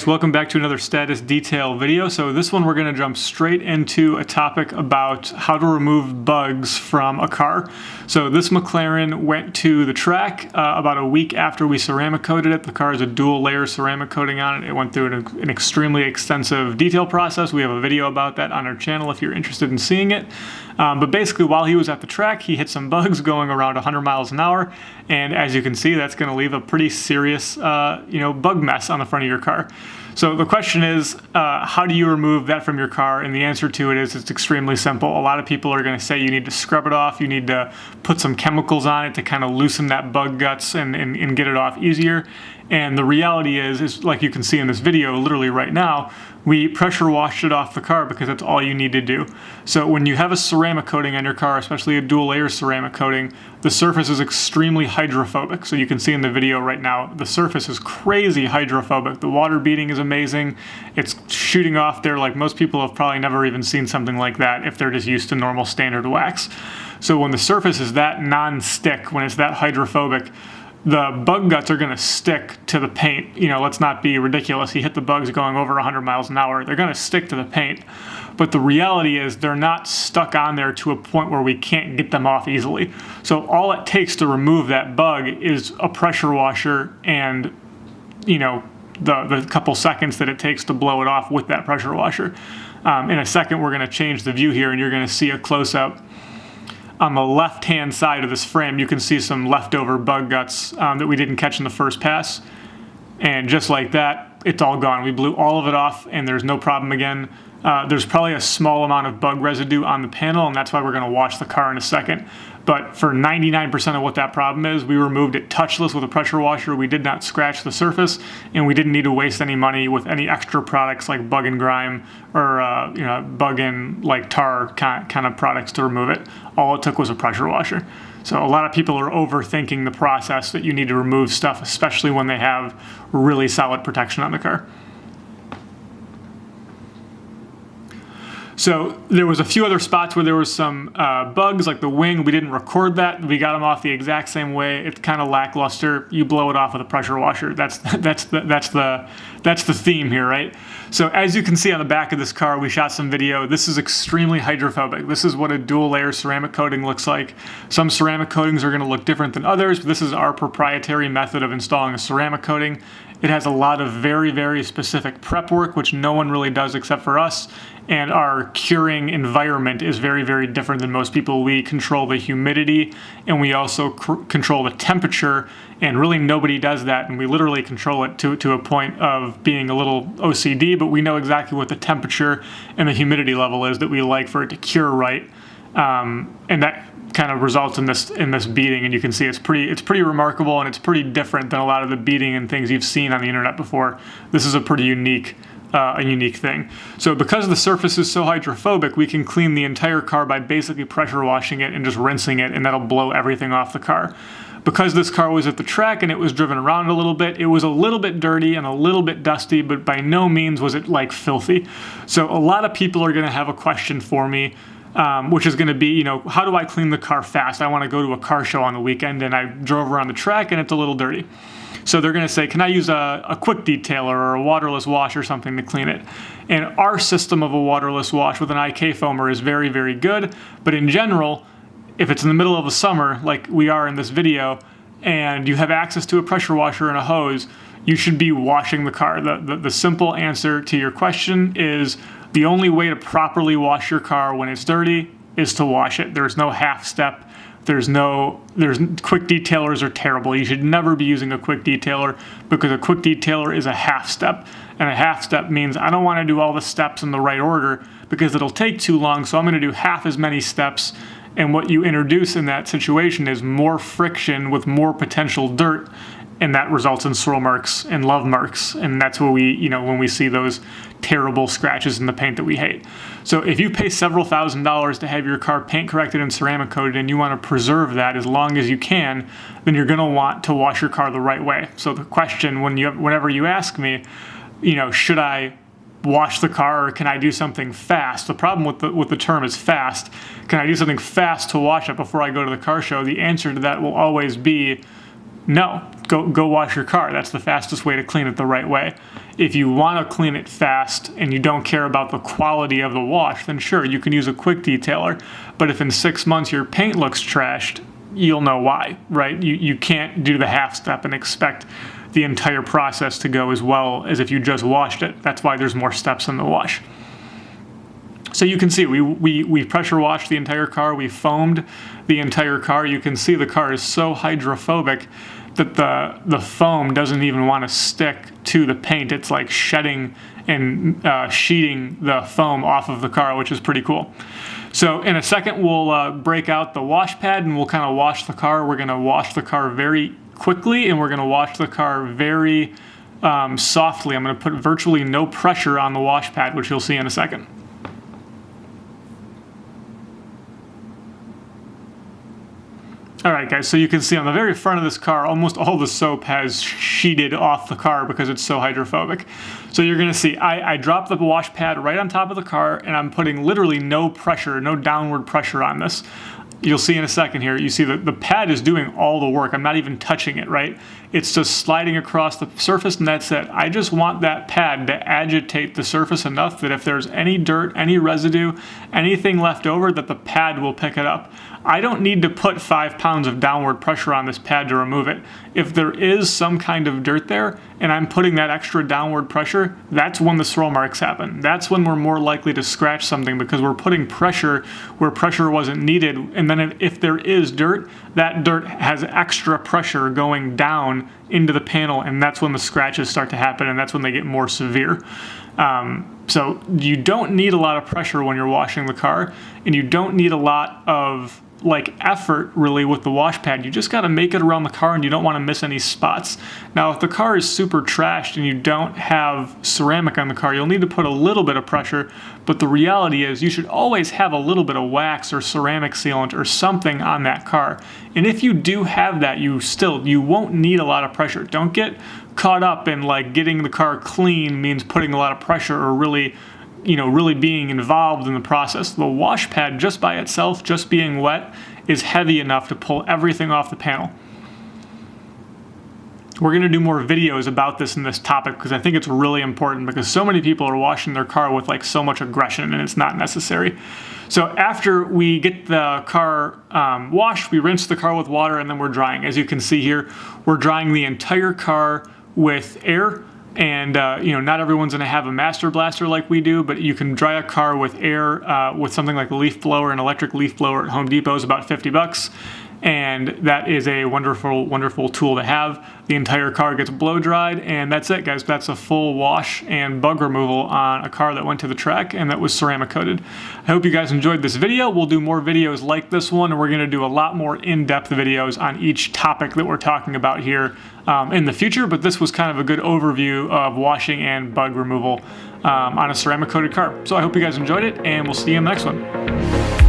guys, welcome back to another status detail video. So this one we're going to jump straight into a topic about how to remove bugs from a car. So this McLaren went to the track about a week after we ceramic coated it. The car has a dual layer ceramic coating on it. It went through an extremely extensive detail process. We have a video about that on our channel if you're interested in seeing it. But basically while he was at the track, he hit some bugs going around 100 miles an hour. And as you can see, that's going to leave a pretty serious bug mess on the front of your car. So the question is, how do you remove that from your car? And the answer to it is it's extremely simple. A lot of people are going to say you need to scrub it off. You need to put some chemicals on it to kind of loosen that bug guts and get it off easier. And the reality is like you can see in this video, literally right now, we pressure washed it off the car because that's all you need to do. So when you have a ceramic coating on your car, especially a dual layer ceramic coating, the surface is extremely hydrophobic. So you can see in the video right now, the surface is crazy hydrophobic. The water beading is amazing. It's shooting off there like most people have probably never even seen something like that if they're just used to normal standard wax. So when the surface is that non-stick, when it's that hydrophobic, the bug guts are going to stick to the paint. Let's not be ridiculous. You hit the bugs going over 100 miles an hour, they're going to stick to the paint. But the reality is they're not stuck on there to a point where we can't get them off easily. So all it takes to remove that bug is a pressure washer and, the couple seconds that it takes to blow it off with that pressure washer. In a second, we're going to change the view here and you're going to see a close-up. On the left-hand side of this frame, you can see some leftover bug guts that we didn't catch in the first pass. And just like that, it's all gone. We blew all of it off, and there's no problem again. There's probably a small amount of bug residue on the panel, and that's why we're going to wash the car in a second. But for 99% of what that problem is, we removed it touchless with a pressure washer. We did not scratch the surface, and we didn't need to waste any money with any extra products like bug and grime or bug and like tar kind of products to remove it. All it took was a pressure washer. So a lot of people are overthinking the process that you need to remove stuff, especially when they have really solid protection on the car. So there was a few other spots where there was some bugs, like the wing. We didn't record that. We got them off the exact same way. It's kind of lackluster. You blow it off with a pressure washer. That's the theme here, right? So as you can see on the back of this car, we shot some video. This is extremely hydrophobic. This is what a dual layer ceramic coating looks like. Some ceramic coatings are going to look different than others, but this is our proprietary method of installing a ceramic coating. It has a lot of very, very specific prep work, which no one really does except for us. And our curing environment is very, very different than most people. We control the humidity and we also control the temperature, and really nobody does that. And we literally control it to a point of being a little OCD, but we know exactly what the temperature and the humidity level is that we like for it to cure right. And that kind of results in this beading, and you can see it's pretty remarkable, and it's pretty different than a lot of the beading and things you've seen on the internet before. This is a pretty unique thing. So because the surface is so hydrophobic, we can clean the entire car by basically pressure washing it and just rinsing it, and that'll blow everything off the car. Because this car was at the track and it was driven around a little bit, it was a little bit dirty and a little bit dusty, but by no means was it like filthy. So a lot of people are going to have a question for me, which is going to be, how do I clean the car fast? I want to go to a car show on the weekend and I drove around the track and it's a little dirty. So they're going to say, can I use a quick detailer or a waterless wash or something to clean it? And our system of a waterless wash with an IK foamer is very, very good. But in general, if it's in the middle of the summer, like we are in this video, and you have access to a pressure washer and a hose, you should be washing the car. The simple answer to your question is the only way to properly wash your car when it's dirty is to wash it. There's no half step. There's quick detailers are terrible. You should never be using a quick detailer because a quick detailer is a half step. And a half step means I don't want to do all the steps in the right order because it'll take too long. So I'm going to do half as many steps. And what you introduce in that situation is more friction with more potential dirt. And that results in swirl marks and love marks. And that's what when we see those terrible scratches in the paint that we hate. So if you pay several $1,000s to have your car paint corrected and ceramic coated and you want to preserve that as long as you can, then you're going to want to wash your car the right way. So the question whenever you ask me, should I wash the car or can I do something fast? The problem with the term is fast. Can I do something fast to wash it before I go to the car show? The answer to that will always be No, go wash your car. That's the fastest way to clean it the right way. If you want to clean it fast and you don't care about the quality of the wash, then sure, you can use a quick detailer. But if in 6 months your paint looks trashed, you'll know why, right? You can't do the half step and expect the entire process to go as well as if you just washed it. That's why there's more steps in the wash. So you can see we pressure washed the entire car, we foamed the entire car. You can see the car is so hydrophobic that the foam doesn't even want to stick to the paint. It's like shedding and sheeting the foam off of the car, which is pretty cool. So in a second, we'll break out the wash pad and we'll kind of wash the car. We're going to wash the car very quickly and we're going to wash the car very softly. I'm going to put virtually no pressure on the wash pad, which you'll see in a second. All right, guys, so you can see on the very front of this car, almost all the soap has sheeted off the car because it's so hydrophobic. So you're gonna see, I dropped the wash pad right on top of the car and I'm putting literally no pressure, no downward pressure on this. You'll see in a second here, you see that the pad is doing all the work. I'm not even touching it, right? It's just sliding across the surface and that's it. I just want that pad to agitate the surface enough that if there's any dirt, any residue, anything left over, that the pad will pick it up. I don't need to put 5 pounds of downward pressure on this pad to remove it. If there is some kind of dirt there and I'm putting that extra downward pressure, that's when the swirl marks happen. That's when we're more likely to scratch something because we're putting pressure where pressure wasn't needed. And then if there is dirt, that dirt has extra pressure going down into the panel and that's when the scratches start to happen and that's when they get more severe. So you don't need a lot of pressure when you're washing the car and you don't need a lot of effort really with the wash pad. You just got to make it around the car and you don't want to miss any spots. Now if the car is super trashed and you don't have ceramic on the car, you'll need to put a little bit of pressure, but the reality is you should always have a little bit of wax or ceramic sealant or something on that car. And if you do have that, you won't need a lot of pressure. Don't get caught up in getting the car clean means putting a lot of pressure or really being involved in the process. The wash pad just by itself, just being wet, is heavy enough to pull everything off the panel. We're going to do more videos about this in this topic because I think it's really important because so many people are washing their car with so much aggression and it's not necessary. So after we get the car washed, we rinse the car with water and then we're drying. As you can see here, we're drying the entire car with air. And not everyone's going to have a master blaster like we do, but you can dry a car with air with something like a leaf blower. An electric leaf blower at Home Depot is about $50. And that is a wonderful, wonderful tool to have. The entire car gets blow dried, and that's it, guys. That's a full wash and bug removal on a car that went to the track and that was ceramic coated. I hope you guys enjoyed this video. We'll do more videos like this one, and we're going to do a lot more in-depth videos on each topic that we're talking about here in the future, but this was kind of a good overview of washing and bug removal on a ceramic coated car. So I hope you guys enjoyed it, and we'll see you in the next one.